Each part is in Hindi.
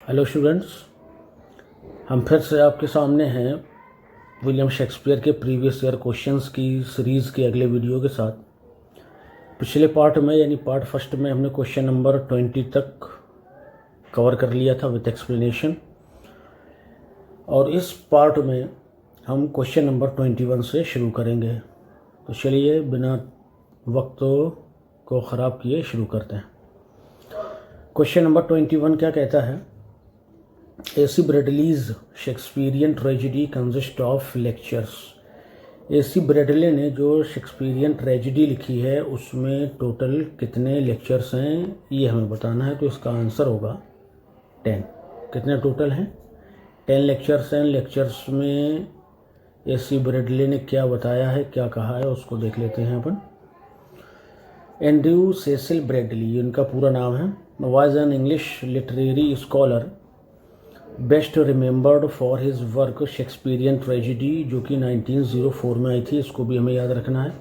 हेलो स्टूडेंट्स, हम फिर से आपके सामने हैं विलियम शेक्सपियर के प्रीवियस ईयर क्वेश्चंस की सीरीज़ के अगले वीडियो के साथ। पिछले पार्ट में यानी पार्ट फर्स्ट में हमने क्वेश्चन नंबर 20 तक कवर कर लिया था विद एक्सप्लेनेशन, और इस पार्ट में हम क्वेश्चन नंबर 21 से शुरू करेंगे। तो चलिए बिना वक्त को ख़राब किए शुरू करते हैं। क्वेश्चन नंबर 21 क्या कहता है? AC Bradley's Shakespearean tragedy consist of lectures. AC Bradley ने जो शेक्सपियरियन ट्रेजिडी लिखी है उसमें टोटल कितने लेक्चर्स हैं ये हमें बताना है। तो इसका आंसर होगा 10। कितने टोटल हैं? 10 लेक्चर्स हैं। लेक्चर्स में AC ब्रैडले ने क्या बताया है, क्या कहा है, उसको देख लेते हैं अपन। एंड्रयू सेसिल ब्रैडली उनका पूरा नाम है। Was an English literary scholar best remembered for his work Shakespearean tragedy, जो कि 1904 में आई थी। इसको भी हमें याद रखना है।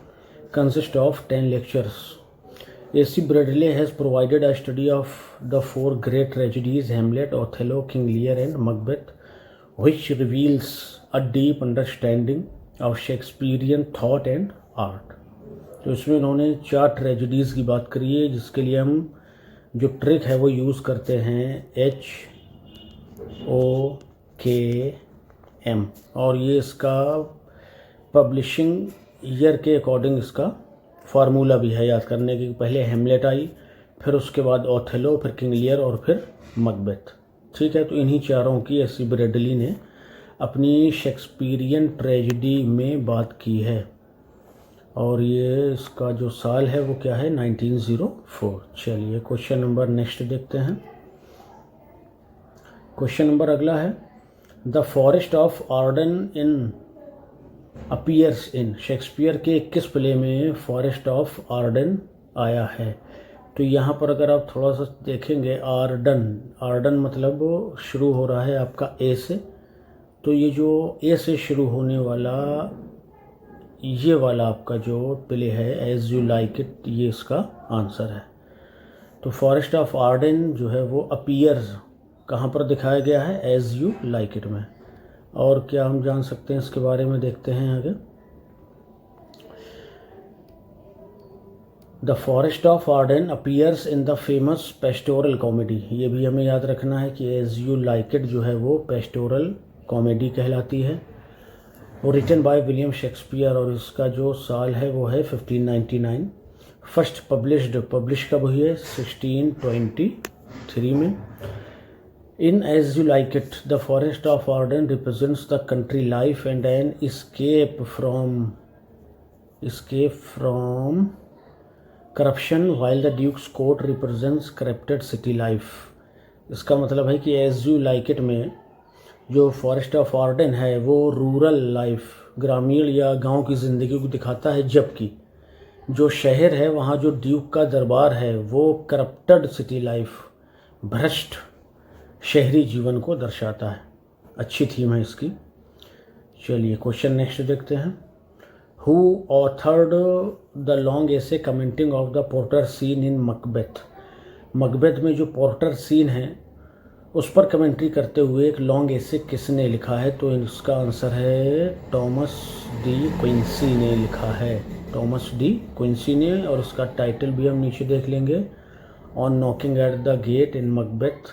Consist of 10 lectures. AC Bradley has provided a study of the 4 great tragedies Hamlet, Othello, King Lear and Macbeth, which reveals a deep understanding of Shakespearean thought and art। तो इसमें इन्होंने 4 ट्रेजिडीज़ की बात करी है, जिसके लिए हम जो ट्रिक है वो यूज़ करते हैं HOKM, और ये इसका पब्लिशिंग ईयर के अकॉर्डिंग इसका फार्मूला भी है याद करने की। पहले हेमलेट आई, फिर उसके बाद ओथेलो, फिर किंग लियर और फिर मकबेथ। ठीक है, तो इन्हीं चारों की AC ब्रैडली ने अपनी शेक्सपियरियन ट्रेजिडी में बात की है, और ये इसका जो साल है वो क्या है? 1904। चलिए क्वेश्चन नंबर नेक्स्ट देखते हैं। क्वेश्चन नंबर अगला है, the forest of Ardern in appears in. Shakespeare के किस प्ले में फॉरेस्ट ऑफ आर्डन आया है? तो यहाँ पर अगर आप थोड़ा सा देखेंगे, आर्डन मतलब शुरू हो रहा है आपका A से। तो ये जो A से शुरू होने वाला ये वाला आपका जो प्ले है एज यू लाइक इट, ये इसका आंसर है। तो फॉरेस्ट ऑफ आर्डन जो है वो अपीयर्स कहाँ पर दिखाया गया है? एज यू लाइक इट में। और क्या हम जान सकते हैं इसके बारे में, देखते हैं आगे। The forest of Ardern appears in the famous pastoral comedy. ये भी हमें याद रखना है कि एज यू लाइक इट जो है वो पेस्टोरल कॉमेडी कहलाती है, वो रिटन बाय विलियम शेक्सपियर, और इसका जो साल है वो है 1599। फर्स्ट पब्लिश कब हुई है? 1623 में। In As You Like It, the forest of Arden represents the country life and an escape from corruption, while the Duke's Court represents corrupted city life। इसका मतलब है कि As You Like It में जो फॉरेस्ट ऑफ आर्डन है वो रूरल लाइफ, ग्रामीण या गांव की ज़िंदगी को दिखाता है, जबकि जो शहर है वहाँ जो ड्यूक का दरबार है वो करप्टेड सिटी लाइफ, भ्रष्ट शहरी जीवन को दर्शाता है। अच्छी थीम है इसकी। चलिए क्वेश्चन नेक्स्ट देखते हैं। Who authored the long essay commenting of the porter scene in Macbeth. Macbeth में जो पोर्टर सीन है उस पर कमेंट्री करते हुए एक लॉन्ग एसे किसने लिखा है? तो इसका आंसर है टॉमस डी क्विंसी ने लिखा है। टॉमस डी क्विंसी ने, और उसका टाइटल भी हम नीचे देख लेंगे, on knocking at the gate in Macbeth.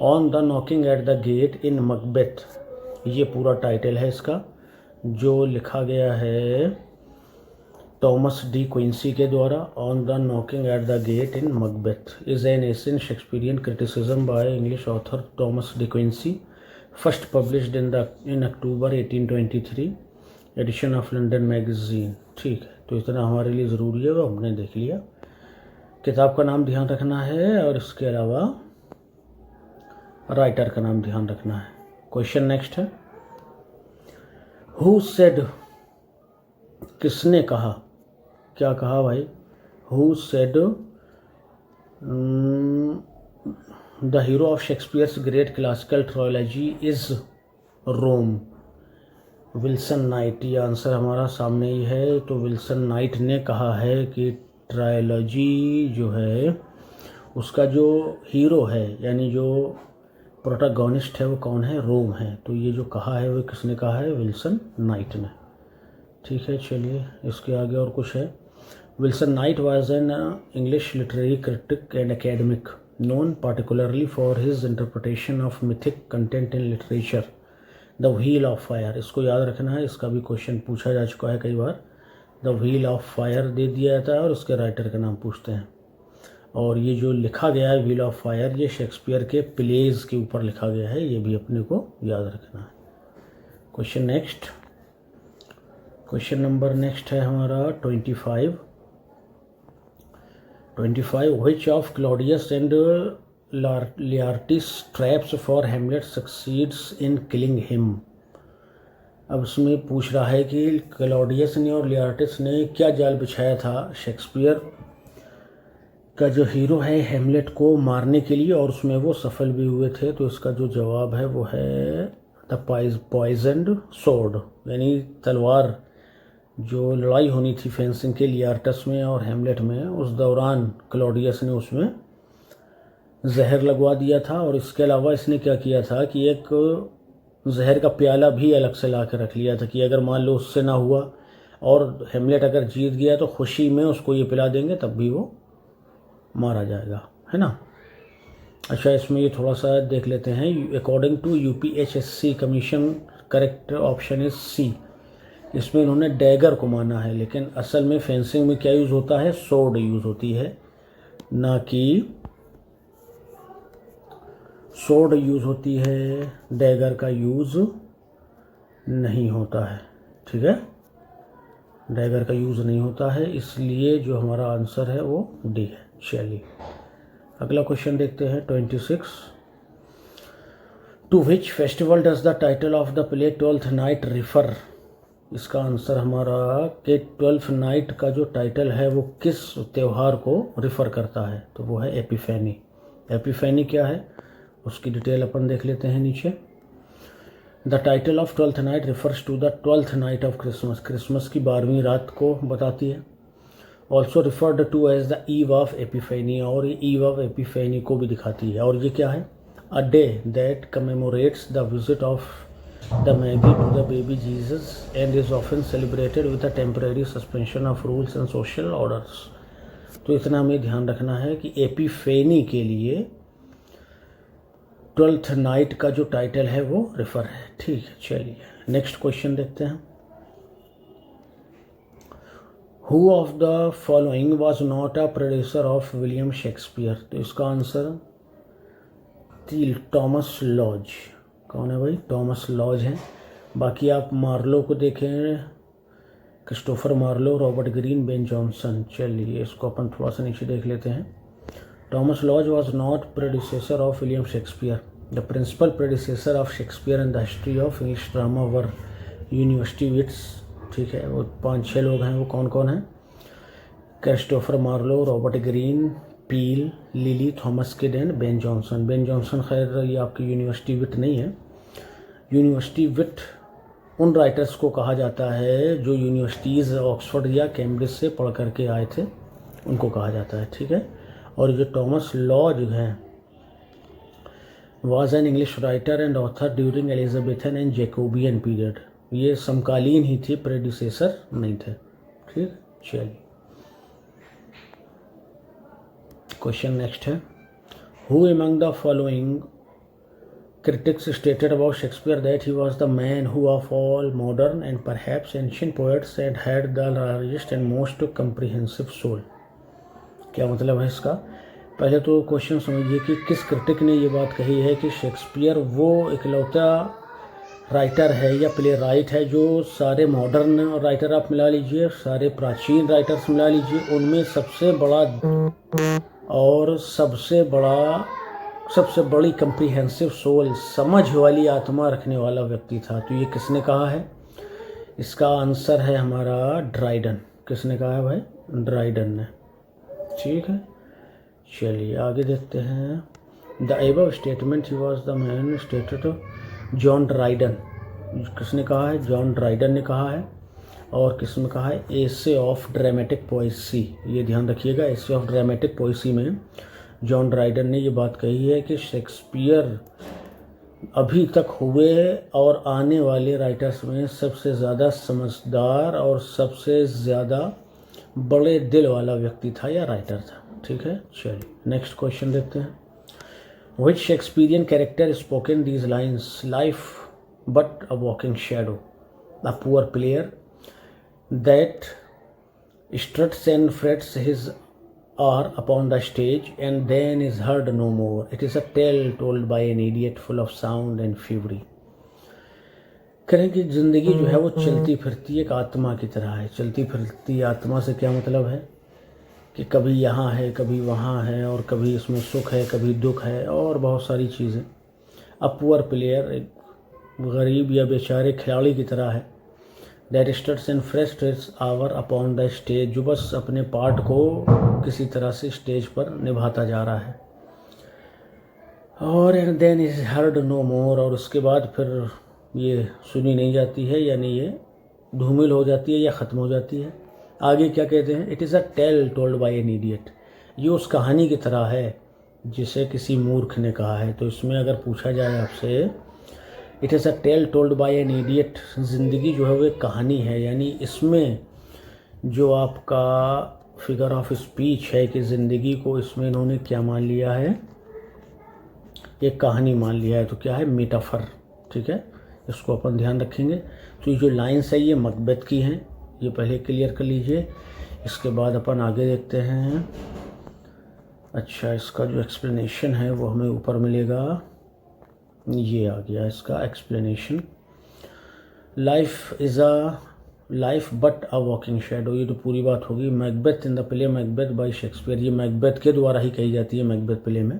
On the knocking at the gate in Macbeth, ये पूरा टाइटल है इसका, जो लिखा गया है टॉमस डी क्विंसी के द्वारा। On the knocking at the gate in Macbeth is an essay in Shakespearean criticism by English author Thomas De Quincey, first published in October 1823 edition of London magazine. ठीक है, तो इतना हमारे लिए ज़रूरी है, वो हमने देख लिया। किताब का नाम ध्यान रखना है, और इसके अलावा राइटर का नाम ध्यान रखना है। क्वेश्चन नेक्स्ट है, हु सेड, किसने कहा? क्या कहा भाई? Who said the hero of Shakespeare's great classical trilogy is Rome. Wilson Knight, ये आंसर हमारा सामने ही है। तो विल्सन नाइट ने कहा है कि ट्रायोलॉजी जो है उसका जो हीरो है यानी जो प्रोटैगनिस्ट है वो कौन है? रोम है। तो ये जो कहा है वो किसने कहा है? विल्सन नाइट ने। ठीक है, चलिए इसके आगे और कुछ है। Wilson night was an English literary critic and academic known particularly for his interpretation of mythic content in literature. The wheel of fire, इसको याद रखना है, इसका भी क्वेश्चन पूछा जा चुका है कई बार। द व्हील ऑफ फायर दे दिया जाता है और उसके राइटर का नाम पूछते हैं। और ये जो लिखा गया है व्हील ऑफ फायर, ये शेक्सपियर के प्लेज के ऊपर लिखा गया है, ये भी अपने को याद रखना है। Question next, question number next है हमारा 25। Which of Claudius and Laertes traps for Hamlet succeeds in killing him. अब इसमें पूछ रहा है कि क्लॉडियस ने और लियार्टिस ने क्या जाल बिछाया था शेक्सपियर का जो हीरो है हेमलेट को मारने के लिए, और उसमें वो सफल भी हुए थे। तो इसका जो जवाब है वो है द पॉइजन्ड सोर्ड, यानी तलवार। जो लड़ाई होनी थी फेंसिंग के लियार्टस में और हेमलेट में, उस दौरान क्लॉडियस ने उसमें जहर लगवा दिया था। और इसके अलावा इसने क्या किया था कि एक जहर का प्याला भी अलग से ला कर रख लिया था कि अगर मान लो उससे ना हुआ और हेमलेट अगर जीत गया तो खुशी में उसको ये पिला देंगे, तब भी वो मारा जाएगा, है ना। अच्छा, इसमें ये थोड़ा सा देख लेते हैं। According to UPHSC commission, correct option is C. इसमें इन्होंने डैगर को माना है, लेकिन असल में फेंसिंग में क्या यूज़ होता है? सोर्ड यूज़ होती है, ना कि सोर्ड यूज़ होती है, डैगर का यूज़ नहीं होता है। ठीक है, डैगर का यूज़ नहीं होता है, इसलिए जो हमारा आंसर है वो डी है। चलिए अगला क्वेश्चन देखते हैं 26। To which festival does the title of the play Twelfth Night refer. इसका आंसर हमारा कि ट्वेल्थ नाइट का जो टाइटल है वो किस त्यौहार को रिफ़र करता है? तो वो है एपिफैनी। एपिफैनी क्या है उसकी डिटेल अपन देख लेते हैं नीचे। The title of twelfth night refers to the twelfth night of Christmas, Christmas की 12वीं रात को बताती है। Also referred to as the eve of Epiphany, और ये ईव ऑफ एपिफैनी को भी दिखाती है। और ये क्या है? A day that commemorates the visit of the Magi to the baby Jesus and is often celebrated with a temporary suspension of rules and social orders। तो इतना हमें ध्यान रखना है कि एपिफेनी के लिए ट्वेल्थ नाइट का जो टाइटल है वो रिफर है। ठीक है, चलिए नेक्स्ट क्वेश्चन देखते हैं। Who of the following was not a producer of William Shakespeare. तो इसका आंसर टॉमस लॉज। कौन है भाई? टॉमस लॉज हैं। बाकी आप मार्लो को देखें, Christopher Marlowe, Robert Greene, Ben Jonson. चलिए इसको अपन थोड़ा सा नीचे देख लेते हैं। Thomas Lodge was not predecessor of William Shakespeare. The principal predecessor of Shakespeare in the history of English drama were university wits. ठीक है, वो 5-6 लोग हैं। वो कौन कौन हैं? Christopher Marlowe, Robert Greene, Peele, Lyly, Thomas Kyd and Ben Jonson. Ben Jonson खैर ये आपकी यूनिवर्सिटी विट नहीं है। यूनिवर्सिटी विट उन राइटर्स को कहा जाता है जो यूनिवर्सिटीज़ ऑक्सफोर्ड या कैम्ब्रिज से पढ़ करके आए थे, उनको कहा जाता है। ठीक है, और जो टॉमस लॉज हैं was an English writer and author during Elizabethan and Jacobean period. ये समकालीन ही थे, प्रेडिसेसर नहीं थे। ठीक, चलिए क्वेश्चन नेक्स्ट है। Who among the following critics stated about Shakespeare that he was the man who of all modern and perhaps ancient poets had the largest and most comprehensive soul। क्या मतलब है इसका? पहले तो क्वेश्चन समझिए कि किस क्रिटिक ने ये बात कही है कि शेक्सपियर वो इकलौता राइटर है या प्ले राइट है जो सारे मॉडर्न राइटर आप मिला लीजिए, सारे प्राचीन राइटर्स मिला लीजिए, उनमें सबसे बड़ा और सबसे बड़ी कंप्रीहेंसिव सोल, समझ वाली आत्मा रखने वाला व्यक्ति था। तो ये किसने कहा है? इसका आंसर है हमारा ड्राइडन। किसने कहा है भाई? ड्राइडन ने। ठीक है, चलिए आगे देखते हैं। The above statement he was the man stated John Dryden. किसने कहा है? जॉन ड्राइडन ने कहा है। और किसने कहा है? Essay of dramatic Poaceae. ये ध्यान रखिएगा, एसे ऑफ ड्रामेटिक पोएसी में जॉन ड्राइडन ने ये बात कही है कि शेक्सपियर अभी तक हुए और आने वाले राइटर्स में सबसे ज़्यादा समझदार और सबसे ज़्यादा बड़े दिल वाला व्यक्ति था या राइटर था। ठीक है, चलिए नेक्स्ट क्वेश्चन देखते हैं। Which Shakespearean character spoken these lines, life but a walking shadow, a poor player that struts and frets his hour upon the stage and then is heard no more. It is a tale told by an idiot full of sound and fury. करें कि ज़िंदगी जो है वो चलती फिरती एक आत्मा की तरह है। चलती फिरती आत्मा से क्या मतलब है कि कभी यहाँ है, कभी वहाँ है, और कभी इसमें सुख है, कभी दुख है, और बहुत सारी चीज़ें। अ पुअर प्लेयर, एक गरीब या बेचारे खिलाड़ी की तरह है। That struts and frets his hour upon the stage, जो बस अपने पार्ट को किसी तरह से स्टेज पर निभाता जा रहा है। और and then is heard no more, और उसके बाद फिर ये सुनी नहीं जाती है, यानी ये धूमिल हो जाती है या ख़त्म हो जाती है। आगे क्या कहते हैं? It is a tale told by an idiot, ये उस कहानी की तरह है जिसे किसी मूर्ख ने कहा है। तो इसमें अगर पूछा जाए आपसे, it is a tale told by an idiot, ज़िंदगी जो है वो एक कहानी है, यानी इसमें जो आपका फिगर ऑफ स्पीच है कि ज़िंदगी को इसमें इन्होंने क्या मान लिया है, एक कहानी मान लिया है। तो क्या है? मेटाफर। ठीक है, इसको अपन ध्यान रखेंगे। तो ये जो लाइन्स है ये मकबेथ की हैं, ये पहले क्लियर कर लीजिए। इसके बाद अपन आगे देखते हैं। अच्छा, इसका जो एक्सप्लेनेशन है वो हमें ऊपर मिलेगा, ये आ गया इसका explanation. Life is a life but a walking shadow, ये तो पूरी बात होगी। Macbeth in the play Macbeth by Shakespeare, ये मैकबेथ के द्वारा ही कही जाती है मैकबेथ प्ले में।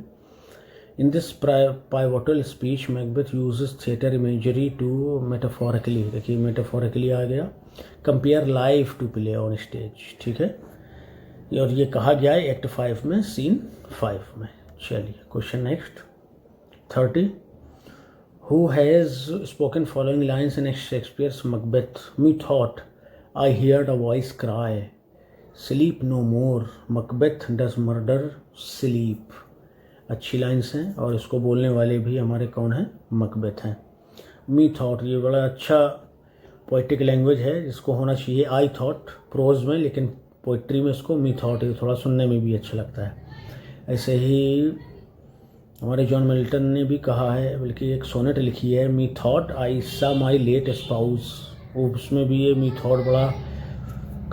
In this pivotal speech Macbeth uses theatre imagery to metaphorically, देखिए मेटाफोरिकली आ गया, compare life to play on stage. ठीक है, और ये कहा गया है एक्ट 5 में, सीन 5 में। चलिए question next 30। Who has spoken following lines in Shakespeare's Macbeth? Methought I heard a voice cry, sleep no more, Macbeth does murder sleep। अच्छी लाइन्स हैं और इसको बोलने वाले भी हमारे कौन हैं? मकबेथ हैं। मीथॉट, ये बड़ा अच्छा पोइटिक लैंग्वेज है जिसको होना चाहिए आई थॉट प्रोज में, लेकिन पोइट्री में इसको मीथॉट, ये थोड़ा सुनने में भी अच्छा लगता है। ऐसे ही हमारे जॉन मिल्टन ने भी कहा है, बल्कि एक सोनेट लिखी है, मी थॉट आई सा माई लेट स्पाउस, वो उसमें भी ये मी थॉट बड़ा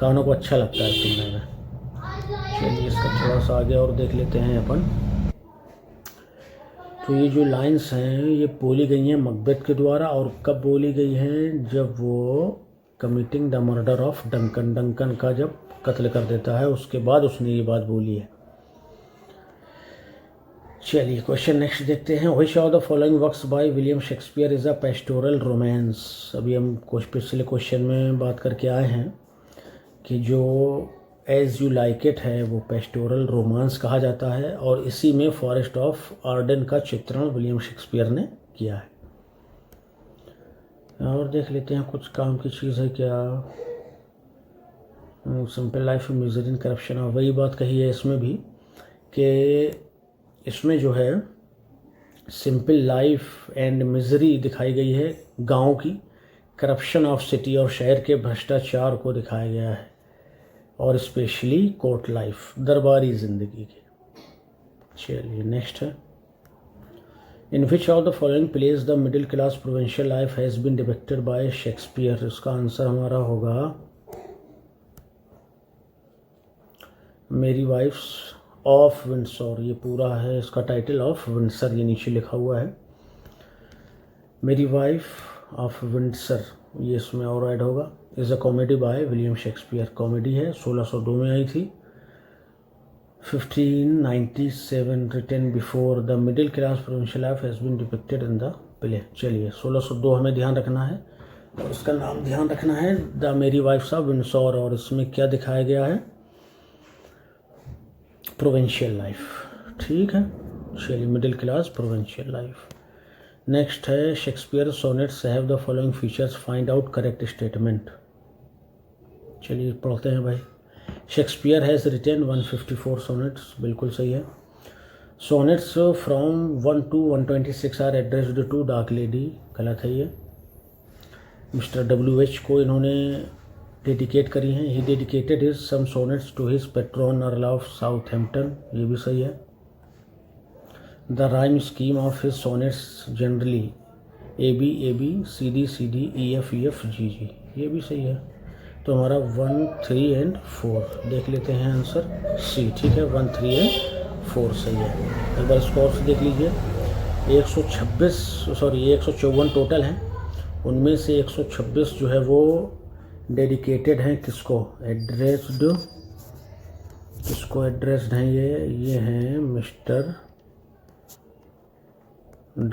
कानों को अच्छा लगता है सुनने में। चलिए इसका थोड़ा सा आगे और देख लेते हैं अपन। तो ये जो लाइन्स हैं ये बोली गई हैं मकबेथ के द्वारा, और कब बोली गई हैं? जब वो committing the murder of Duncan, Duncan का जब कत्ल कर देता है उसके बाद उसने ये बात बोली है। चलिए क्वेश्चन नेक्स्ट देखते हैं। Which of the following works by William Shakespeare is a pastoral romance. अभी हम पिछले क्वेश्चन में बात करके आए हैं कि जो एज यू लाइक इट है वो पेस्टोरल रोमांस कहा जाता है, और इसी में फॉरेस्ट ऑफ आर्डन का चित्रण विलियम शेक्सपियर ने किया है। और देख लेते हैं कुछ काम की चीज़ है क्या। सिंपल लाइफ में मिजरी एंड करप्शन, और वही बात कही है इसमें भी कि इसमें जो है सिंपल लाइफ एंड मिजरी दिखाई गई है गांव की, करप्शन ऑफ सिटी और शहर के भ्रष्टाचार को दिखाया गया है, और स्पेशली कोर्ट लाइफ, दरबारी ज़िंदगी की। चलिए नेक्स्ट है। In which of the following place the middle class provincial life has been depicted by Shakespeare. इसका आंसर हमारा होगा मेरी वाइफ्स ऑफ विंडसर, ये पूरा है इसका टाइटल, ऑफ विंडसर, ये नीचे लिखा हुआ है मेरी वाइफ ऑफ विंडसर, ये इसमें और ऐड होगा। Is a comedy by William Shakespeare, comedy है, 1602 में आई थी। 1597 written before the middle class provincial life has been depicted in the play. चलिए 1602 हमें ध्यान रखना है, और इसका नाम ध्यान रखना है द मेरी वाइफ्स ऑफ विंडसर, और इसमें क्या दिखाया गया है? Provincial life. ठीक है, चलिए middle class provincial life. Next है Shakespeare sonnets have the following features, find out correct statement. चलिए पढ़ते हैं भाई। शेक्सपियर हैज़ रिटन 154 सोनेट्स, बिल्कुल सही है। Sonnets from 1 to 126 are addressed to dark lady, गलत है ये। मिस्टर WH को इन्होंने डेडिकेट करी हैं। He dedicated his some sonnets to his patron Earl of Southampton, ये भी सही है। The rhyme scheme of his sonnets generally AB AB CD CD EF EF GG, ये भी सही है। तो हमारा 1, 3 and 4 देख लेते हैं आंसर C, ठीक है। 1, 3 and 4 सही है। एक बार स्कोर से देख लीजिए। 154 टोटल हैं, उनमें से 126 जो है वो डेडिकेटेड हैं किसको, एड्रेस्ड, किसको एड्रेस्ड हैं ये हैं मिस्टर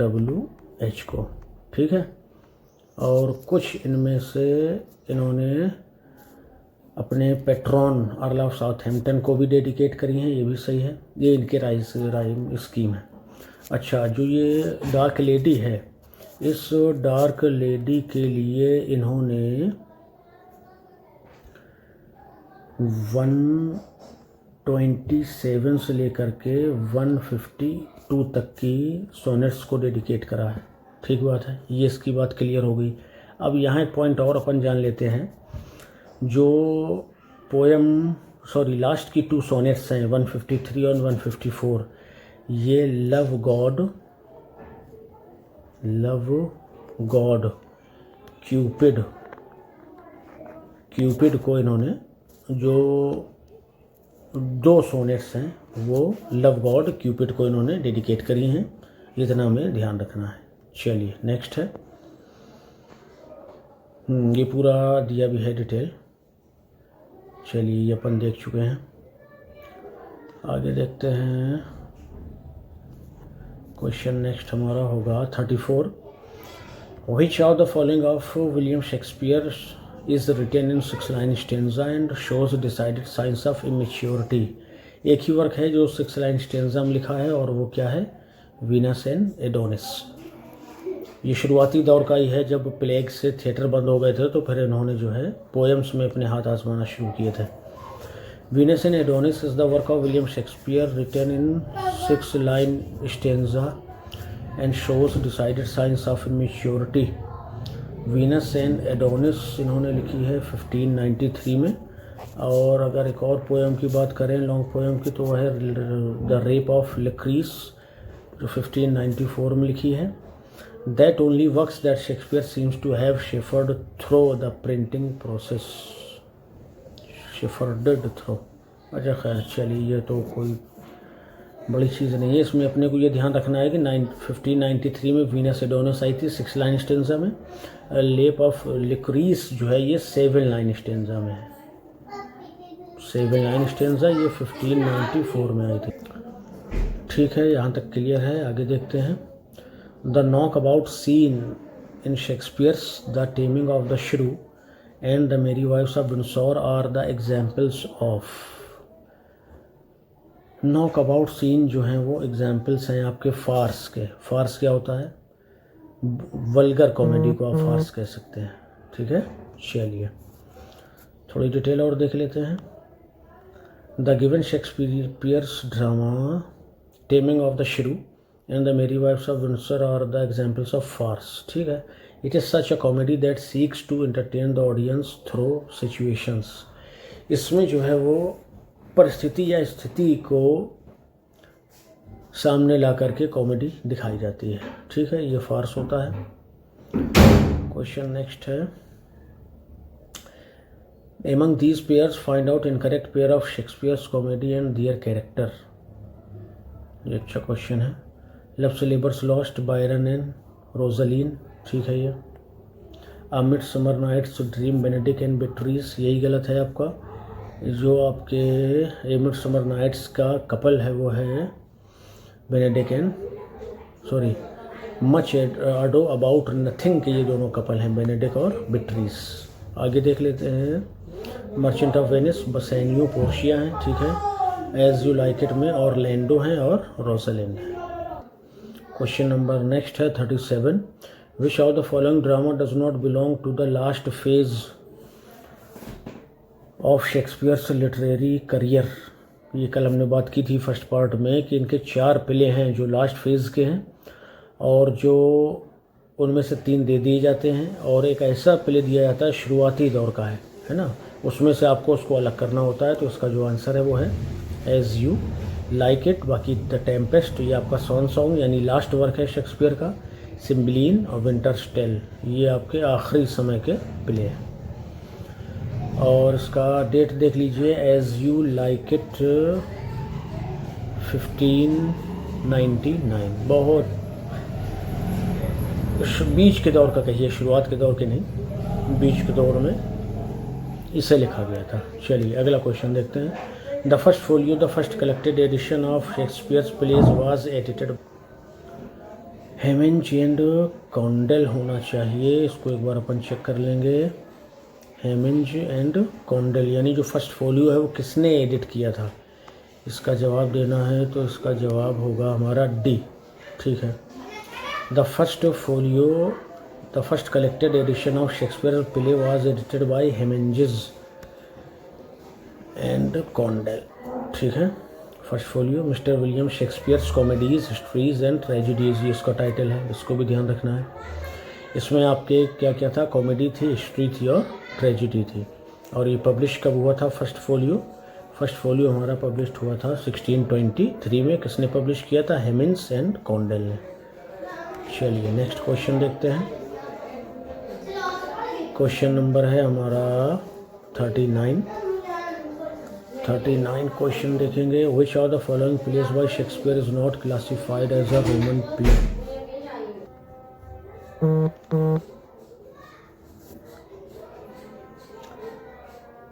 WH को, ठीक है। और कुछ इनमें से इन्होंने अपने पेट्रॉन अर्ल ऑफ साउथहैम्पटन को भी डेडिकेट करी हैं, ये भी सही है। ये इनके राइम स्कीम है। अच्छा, जो ये डार्क लेडी है, इस डार्क लेडी के लिए इन्होंने 127 से लेकर के 152 तक की सोनेट्स को डेडिकेट करा है, ठीक बात है। ये इसकी बात क्लियर हो गई। अब यहाँ एक पॉइंट और अपन जान लेते हैं। जो लास्ट की 2 सोनेट्स हैं 153 और 154, ये लव गॉड क्यूपिड को इन्होंने, जो 2 सोनेट्स हैं वो लव गॉड क्यूपिड को इन्होंने डेडिकेट करी हैं, इतना हमें ध्यान रखना है। चलिए नेक्स्ट है। ये पूरा दिया भी है डिटेल। चलिए ये अपन देख चुके हैं, आगे देखते हैं। क्वेश्चन नेक्स्ट हमारा होगा 34। Which of the following of William Shakespeare is written in 6-line stanza and shows decided signs of immaturity? एक ही वर्क है जो 6-line stanza में लिखा है और वो क्या है, वीनस एंड एडोनिस। ये शुरुआती दौर का ही है, जब प्लेग से थिएटर बंद हो गए थे तो फिर इन्होंने जो है पोएम्स में अपने हाथ आजमाना शुरू किए थे। Venus and Adonis is the work of William Shakespeare written in 6-line stanza and shows decided science of immaturity. Venus and Adonis इन्होंने लिखी है 1593 में। और अगर एक और पोएम की बात करें, लॉन्ग पोएम की, तो वह है द रेप ऑफ लक्रीस, जो 1594 में लिखी है। That only works that Shakespeare seems to have shepherded through the printing process. shepherded through, अच्छा खैर चलिए, ये तो कोई बड़ी चीज़ नहीं है। इसमें अपने को ये ध्यान रखना है कि 1593 में वीनस एडोनिस आई थी 6-line स्टेंजा में। लेप ऑफ लिक्रीस जो है ये 7-line स्टेंजा में है। 7-line स्टेंजा ये 1594 में आई थी, ठीक है। यहाँ तक क्लियर है, आगे देखते हैं। The knockabout scene in Shakespeare's The Taming of the Shrew and The Merry Wives of Windsor are the examples of। knockabout scene जो हैं वो एग्जाम्पल्स हैं आपके फार्स के। फार्स क्या होता है, वल्गर कॉमेडी को आप फार्स कह सकते हैं, ठीक है। चलिए थोड़ी डिटेल और देख लेते हैं। The given Shakespeare's drama taming of the श्रू and the Merry Wives of Windsor are the examples of farce, ठीक है। It is such a comedy that seeks to entertain the audience through situations। इसमें जो है वो परिस्थिति या स्थिति को सामने ला करके कॉमेडी दिखाई जाती है, ठीक है। ये फार्स होता है। क्वेश्चन नेक्स्ट है। Among these pairs find out incorrect pair of Shakespeare's comedy and their character। ये अच्छा क्वेश्चन है। Love's Labour's Lost, Biron and Rosaline, ठीक है। ये A Midsummer Night's Dream, Benedick and Beatrice, यही गलत है आपका। जो आपके ए मिडसमर नाइट्स का कपल है वो है Benedick and Much Ado About Nothing के, ये दोनों कपल हैं, बेनेडिक्ट और बेट्रीस। आगे देख लेते हैं। Merchant of Venice, Bassanio Portia हैं, ठीक है। एज यू लाइक इट में ऑरलैंडो हैं और रोसलिंड है। क्वेश्चन नंबर नेक्स्ट है 37। Which of the following drama does not belong to the last phase of Shakespeare's literary career. ये कल हमने बात की थी फर्स्ट पार्ट में कि इनके 4 प्ले हैं जो लास्ट फेज़ के हैं, और जो उनमें से 3 दे दिए जाते हैं, और एक ऐसा प्ले दिया जाता है शुरुआती दौर का है ना, उसमें से आपको उसको अलग करना होता है। तो इसका जो आंसर है वो है एज़ यू लाइक इट। बाकी द टेम्पेस्ट ये आपका सॉन्ग यानी लास्ट वर्क है शेक्सपियर का। सिम्बलिन और विंटर्स टेल ये आपके आखिरी समय के प्ले हैं। और इसका डेट देख लीजिए, एज़ यू लाइक इट 1599, बहुत बीच के दौर का कहिए, शुरुआत के दौर के नहीं, बीच के दौर में इसे लिखा गया था। चलिए अगला क्वेश्चन देखते हैं। The first folio, the first collected edition of Shakespeare's plays was edited Heminges and Condell होना चाहिए। इसको एक बार अपन चेक कर लेंगे। हेमिंज एंड कॉन्डेल यानी जो फर्स्ट फोलियो है वो किसने एडिट किया था, इसका जवाब देना है तो इसका जवाब होगा हमारा डी। ठीक है, the first folio, the first collected edition of Shakespeare play was edited by Heminges and Condell. ठीक है, first folio Mister William Shakespeare's comedies, histories and tragedies, ये इसका टाइटल है, इसको भी ध्यान रखना है। इसमें आपके क्या क्या था, कॉमेडी थी, हिस्ट्री थी और ट्रेजिडी थी। और ये पब्लिश कब हुआ था फर्स्ट फोलियो? फर्स्ट फोलियो हमारा पब्लिश हुआ था 1623 में। किसने पब्लिश किया था? हेमिंस एंड कॉन्डेल ने। चलिए नेक्स्ट क्वेश्चन देखते हैं। क्वेश्चन नंबर है हमारा 39 क्वेश्चन देखेंगे। Which of the following plays by Shakespeare is not classified as a Roman play?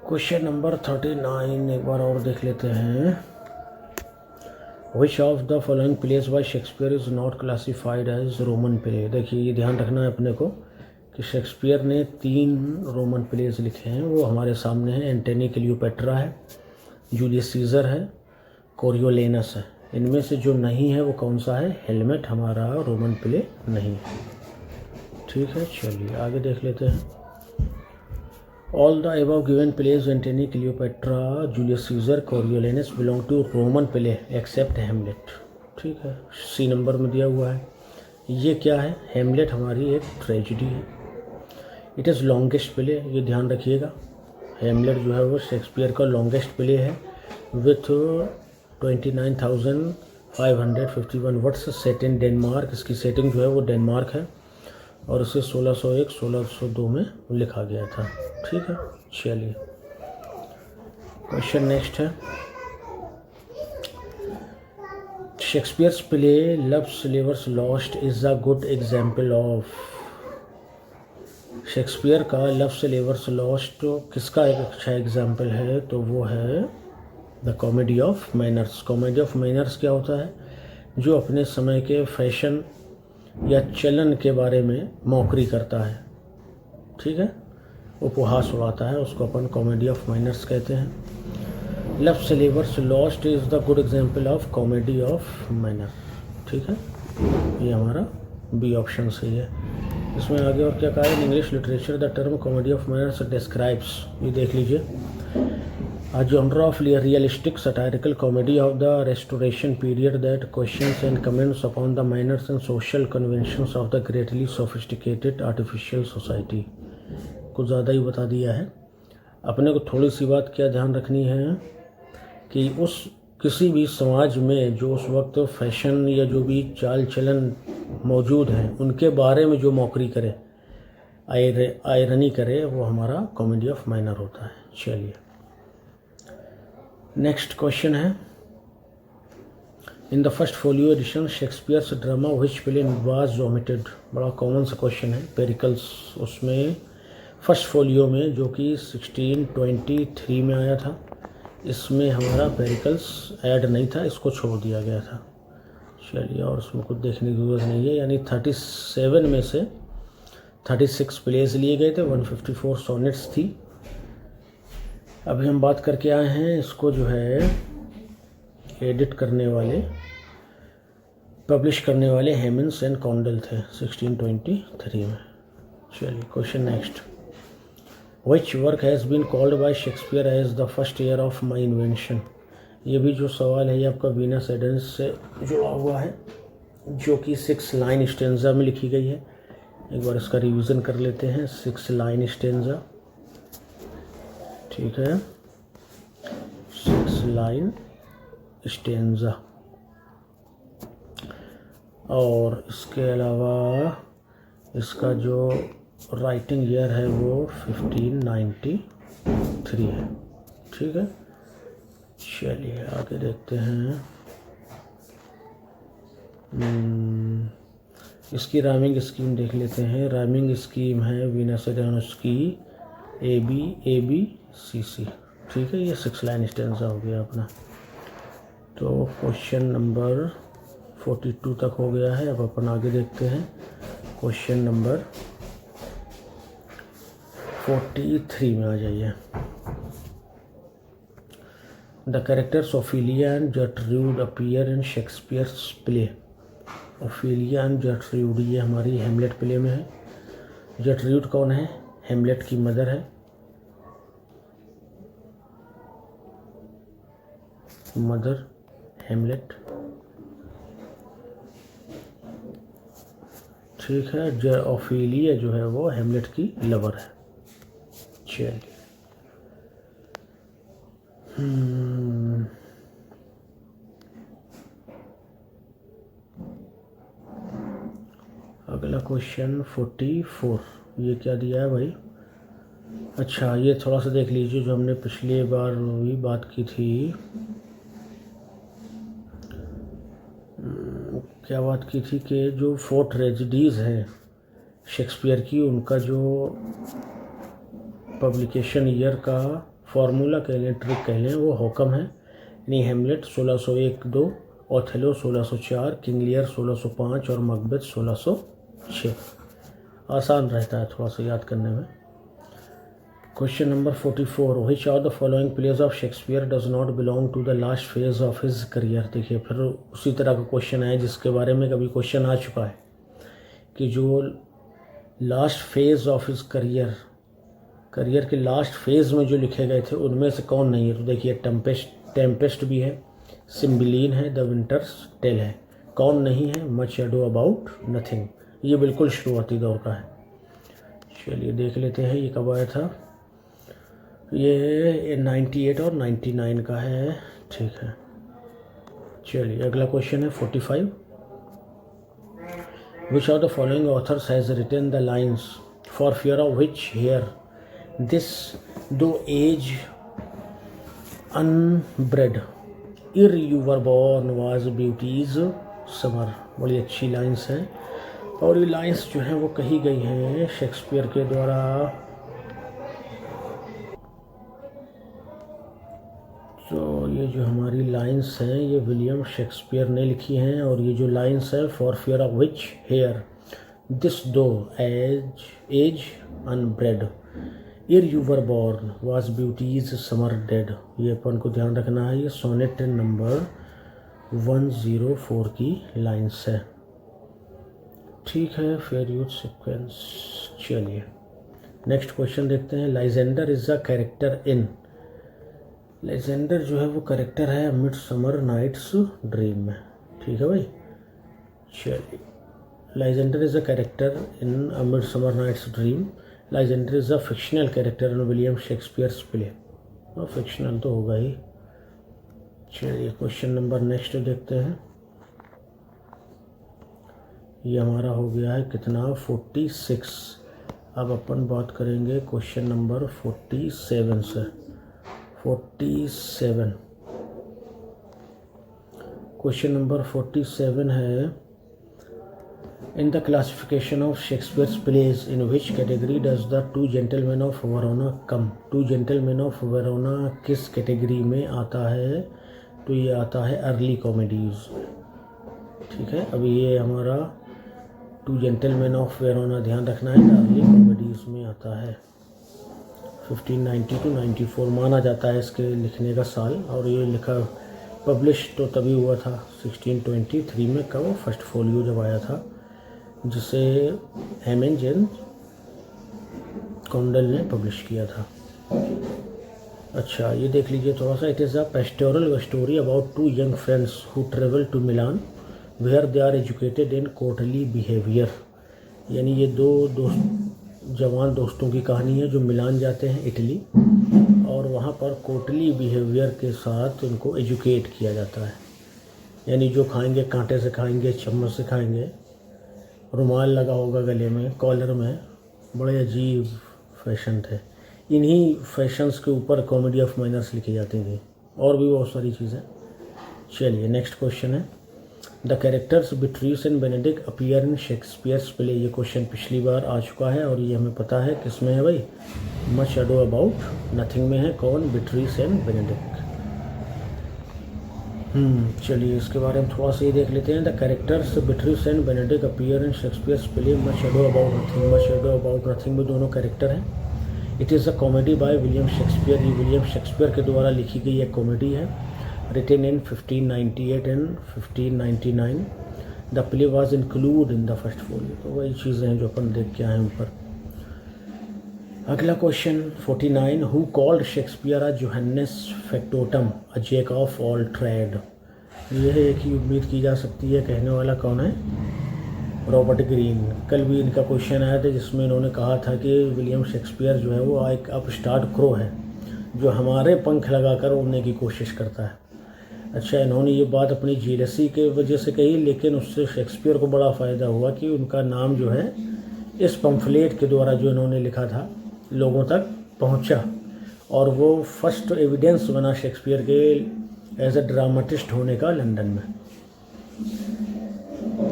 Question number 39 एक बार और देख लेते हैं। Which of the following plays by Shakespeare is not classified as Roman play? देखिए ये ध्यान रखना है अपने को कि शेक्सपियर ने 3 रोमन प्लेस लिखे हैं, वो हमारे सामने हैं। एंटनी क्लियोपेट्रा है, जूलियस सीजर है, कोरियोलेनस है। इनमें से जो नहीं है वो कौन सा है? हेलमेट हमारा रोमन प्ले नहीं है। ठीक है, चलिए आगे देख लेते हैं। All the above given plays Antony Cleopatra, Julius Caesar, Coriolanus belong to Roman play except Hamlet. ठीक है, सी नंबर में दिया हुआ है। ये क्या है? हेमलेट हमारी एक ट्रेजिडी है। इट इज़ लॉन्गेस्ट प्ले, ये ध्यान रखिएगा। हेमलेट जो है वो शेक्सपियर का लॉन्गेस्ट प्ले है with 29,551 words, set in Denmark. इसकी सेटिंग जो है वो डेनमार्क है और इसे 1601-1602 में लिखा गया था। ठीक है, चलिए क्वेश्चन नेक्स्ट है। Shakespeare's play Love's Labour's Lost is a good example of. Shakespeare का लव स्लेवर्स लॉस्ट किसका एक अच्छा एग्जाम्पल है? तो वो है the comedy of manners. Comedy of manners क्या होता है? जो अपने समय के फैशन या चलन के बारे में मौकरी करता है। ठीक है, उपहास उड़ाता है, उसको अपन कॉमेडी ऑफ मैनर्स कहते हैं। Love's Labour's Lost is the good example of comedy of manner. ठीक है, ये हमारा बी ऑप्शन सही है। इसमें आगे और क्या कहा है? In English literature the term comedy of manners describes, ये देख लीजिए, a genre of realistic satirical comedy of the Restoration period that questions and comments upon the manners and social conventions of the greatly sophisticated artificial society। कुछ ज़्यादा ही बता दिया है। अपने को थोड़ी सी बात क्या ध्यान रखनी है कि उस किसी भी समाज में जो उस वक्त फैशन या जो भी चाल चलन मौजूद हैं उनके बारे में जो मौकरी करे, आयरनी करे, वो हमारा कॉमेडी ऑफ मैनर होता है। चलिए नेक्स्ट क्वेश्चन है। In the first folio edition Shakespeare's drama which play was omitted. बड़ा कॉमन सा क्वेश्चन है। पेरिकल्स उसमें फर्स्ट फोलियो में जो कि 1623 में आया था, इसमें हमारा पेरिकल्स ऐड नहीं था, इसको छोड़ दिया गया था। चलिए, और उसमें कुछ देखने की जरूरत नहीं है। यानी 37 में से 36 प्लेस लिए गए थे, 154 सोनेट्स थी। अभी हम बात करके आए हैं, इसको जो है एडिट करने वाले, पब्लिश करने वाले हेमिंस एंड कॉन्डेल थे 1623 में। चलिए question next. Which work has been called by Shakespeare as the first year of my invention. ये भी जो सवाल है ये आपका वीनस एडेंस से जुड़ा हुआ है, जो कि 6 लाइन स्टेंजा में लिखी गई है। एक बार इसका रिवीजन कर लेते हैं। 6 लाइन स्टेंजा, ठीक है, 6 लाइन स्टेंजा। और इसके अलावा इसका जो राइटिंग ईयर है वो 1593 है, ठीक है। चलिए आगे देखते हैं। इसकी राइमिंग स्कीम देख लेते हैं। राइमिंग स्कीम है वीनस एडेंस की ABCC, ठीक है। ये 6 लाइन स्टेंजा हो गया अपना। तो क्वेश्चन नंबर 42 तक हो गया है। अब अपन आगे देखते हैं क्वेश्चन नंबर 43 में आ जाइए। The characters Ophelia and Gertrude appear in Shakespeare's play. Ophelia and Gertrude ये हमारी हेमलेट प्ले में है। जर्ट्रूड कौन है? हेमलेट की मदर है। मदर हेमलेट, ठीक है। ओफेलिया जो है वो हेमलेट की लवर है। चलिए अगला क्वेश्चन 44। ये क्या दिया है भाई? अच्छा, ये थोड़ा सा देख लीजिए, जो हमने पिछली बार भी बात की थी। क्या बात की थी कि जो 4 ट्रेजेडीज़ हैं शेक्सपियर की, उनका जो पब्लिकेशन ईयर का फार्मूला कह लें, ट्रिक कह लें, वो होकम है। यानी हेमलेट 1601-2, ओथेलो 1604, किंग लियर 1605 और मकबेथ 1606। आसान रहता है थोड़ा सा याद करने में। Question number 44। Which of the following plays of Shakespeare does not belong to the last phase of his career. देखिए फिर उसी तरह का क्वेश्चन है जिसके बारे में कभी क्वेश्चन आ चुका है कि जो last phase of his career के लास्ट फेज में जो लिखे गए थे उनमें से कौन नहीं है। तो देखिए टेम्पेस्ट भी है, सिम्बिलीन है, द विंटर्स टेल है। कौन नहीं है? Much Ado About Nothing. ये बिल्कुल शुरुआती दौर का है। चलिए देख लेते हैं ये कब आया था। ये 98 और 99 का है, ठीक है। चलिए अगला क्वेश्चन है 45। Which of the following authors has written the lines for fear of which hear this thou age unbred ere you were born was beauty's summer. बड़ी अच्छी लाइन्स हैं और ये लाइन्स जो हैं वो कही गई हैं शेक्सपियर के द्वारा। तो ये जो हमारी लाइन्स हैं ये विलियम शेक्सपियर ने लिखी हैं। और ये जो लाइन्स है for fear of which hear this thou age unbred ere you were born was beauty's summer dead. ये अपन को ध्यान रखना है। ये सोनेट नंबर 104 की लाइन्स है, ठीक है। Fair youth sequence. चलिए नेक्स्ट क्वेश्चन देखते हैं। लाइजेंडर इज अ कैरेक्टर इन। लाइजेंडर जो है वो कैरेक्टर है मिडसमर नाइट्स ड्रीम में, ठीक है भाई। चलिए Lysander is a character in A Midsummer Night's Dream. Lysander is a fictional character in William Shakespeare's play. और फिक्शनल तो होगा ही। चलिए क्वेश्चन नंबर नेक्स्ट देखते हैं। ये हमारा हो गया है कितना? 46। अब अपन बात करेंगे क्वेश्चन नंबर 47 से। 47 क्वेश्चन नंबर 47 है। In the classification of Shakespeare's plays in which category does the two gentleman of Verona come. Two gentleman of Verona किस कैटेगरी में आता है? तो ये आता है अर्ली कॉमेडीज, ठीक है। अभी ये हमारा टू जेंटलमैन ऑफ वेरोना ध्यान रखना है, अर्ली कॉमेडीज में आता है। 1590 to 94 माना जाता है इसके लिखने का साल। और ये लिखा पब्लिश तो तभी हुआ था 1623 में। कब? फर्स्ट फोलियो जब आया था, जिसे हेमन जेम्स कॉन्डल ने पब्लिश किया था। अच्छा ये देख लीजिए थोड़ा सा। It is a pastoral story about two young friends who travel to Milan where they are educated in courtly behaviour. यानी ये दो दोस्त जवान दोस्तों की कहानी है जो मिलान जाते हैं इटली, और वहाँ पर कोर्टली बिहेवियर के साथ उनको एजुकेट किया जाता है। यानी जो खाएंगे कांटे से खाएंगे, चम्मच से खाएंगे, रुमाल लगा होगा गले में, कॉलर में, बड़े अजीब फैशन थे। इन्हीं फैशंस के ऊपर कॉमेडी ऑफ माइनर्स लिखी जाती थी, और भी बहुत सारी चीज़ें। चलिए नेक्स्ट क्वेश्चन है, the characters Beatrice and Benedick appear in Shakespeare's play. ये क्वेश्चन पिछली बार आ चुका है और ये हमें पता है किस में है भाई, मच अडो अबाउट नथिंग में है। कौन? बिट्रीस एंड बेनेडिक्ट। चलिए इसके बारे में थोड़ा सा ही देख लेते हैं। The characters Beatrice and Benedick appear in Shakespeare's play Much Ado About Nothing. Much Ado About Nothing में दोनों कैरेक्टर हैं। It is a comedy by William Shakespeare. ये विलियम शेक्सपियर के द्वारा लिखी गई एक कॉमेडी है, written in 1598 and 1599. The play was included in the first folio। तो वही चीज़ें हैं जो अपन देख के आए ऊपर। अगला question 49, who called Shakespeare a Johannes factotum a jack of all trade. यह एक ही उम्मीद की जा सकती है, कहने वाला कौन है? Robert Greene. कल भी इनका क्वेश्चन आया था जिसमें इन्होंने कहा था कि विलियम शेक्सपियर जो है वो एक अपस्टार्ट क्रो है जो हमारे पंख लगाकर उड़ने की कोशिश करता है। अच्छा, इन्होंने ये बात अपनी जीलसी के वजह से कही, लेकिन उससे शेक्सपियर को बड़ा फ़ायदा हुआ कि उनका नाम जो है इस पम्फलेट के द्वारा जो इन्होंने लिखा था लोगों तक पहुंचा, और वो फर्स्ट एविडेंस बना शेक्सपियर के एज अ ड्रामाटिस्ट होने का लंदन में।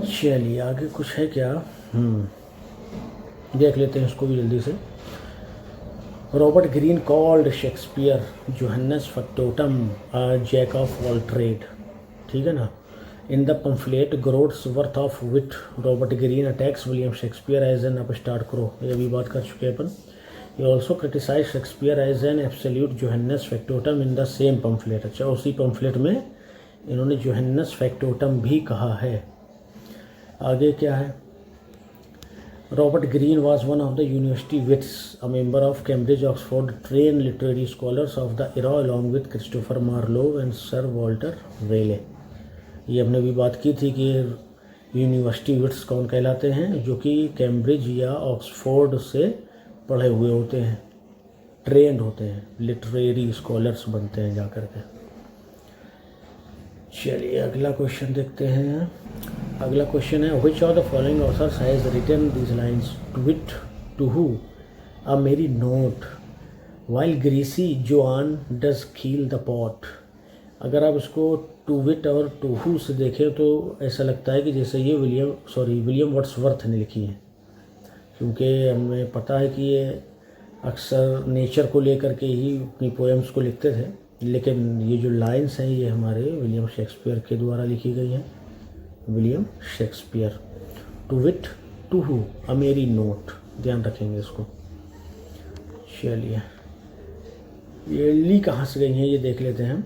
चलिए आगे कुछ है क्या? देख लेते हैं इसको भी जल्दी से। Robert Greene called Shakespeare Johannes factotum jack of all trade. ठीक है ना। In the pamphlet groats worth of wit Robert Greene attacks William Shakespeare as an upstart crow. ये भी बात कर चुके हैं अपन। ये also criticise Shakespeare as an absolute Johannes factotum in the same pamphlet. अच्छा, उसी पम्फलेट में इन्होंने जोहान्नेस फैक्टोटम भी कहा है। आगे क्या है? Robert Greene was one of the university wits, a member of Cambridge, Oxford, trained literary scholars of the era along with Christopher Marlowe and Sir Walter Raleigh। ये हमने भी बात की थी कि यूनिवर्सिटी विट्स कौन कहलाते हैं? जो कि कैम्ब्रिज या ऑक्सफोर्ड से पढ़े हुए होते हैं, ट्रेंड होते हैं, लिटरेरी स्कॉलर्स बनते हैं जाकर के। चलिए अगला क्वेश्चन देखते हैं। अगला क्वेश्चन है, which of the following authors has written these lines to wit to who a merry note while greasy Joan does keel the pot. अगर आप इसको टू विट और टू हु से देखें तो ऐसा लगता है कि जैसे ये विलियम वर्ड्सवर्थ ने लिखी है, क्योंकि हमें पता है कि ये अक्सर नेचर को लेकर के ही अपनी पोएम्स को लिखते थे, लेकिन ये जो लाइन्स हैं ये हमारे विलियम शेक्सपियर के द्वारा लिखी गई हैं। William Shakespeare. To wit to who a merry note, ध्यान रखेंगे इसको। चलिए ये ली कहाँ से गई हैं ये देख लेते हैं।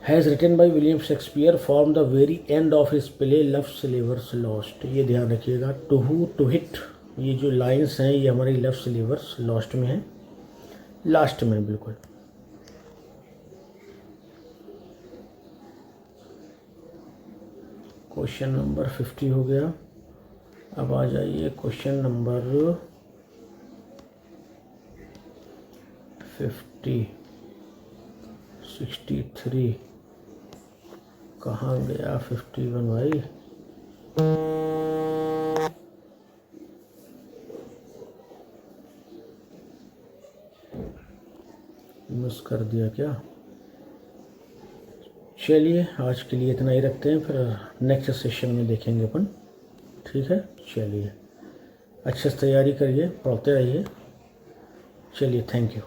Has written by William Shakespeare form the very end of his play Love's Labour's Lost. ये ध्यान रखिएगा, टू हु टू हिट, ये जो लाइन्स हैं ये हमारी लव स्लीवर्स लॉस्ट में है, लास्ट में बिल्कुल। क्वेश्चन नंबर 50 हो गया। अब आ जाइए क्वेश्चन नंबर 50, 63 कहाँ गया? 51 भाई, मिस कर दिया क्या? चलिए आज के लिए इतना ही रखते हैं, फिर नेक्स्ट सेशन में देखेंगे अपन। ठीक है, चलिए अच्छे से तैयारी करिए, पढ़ते रहिए। चलिए थैंक यू।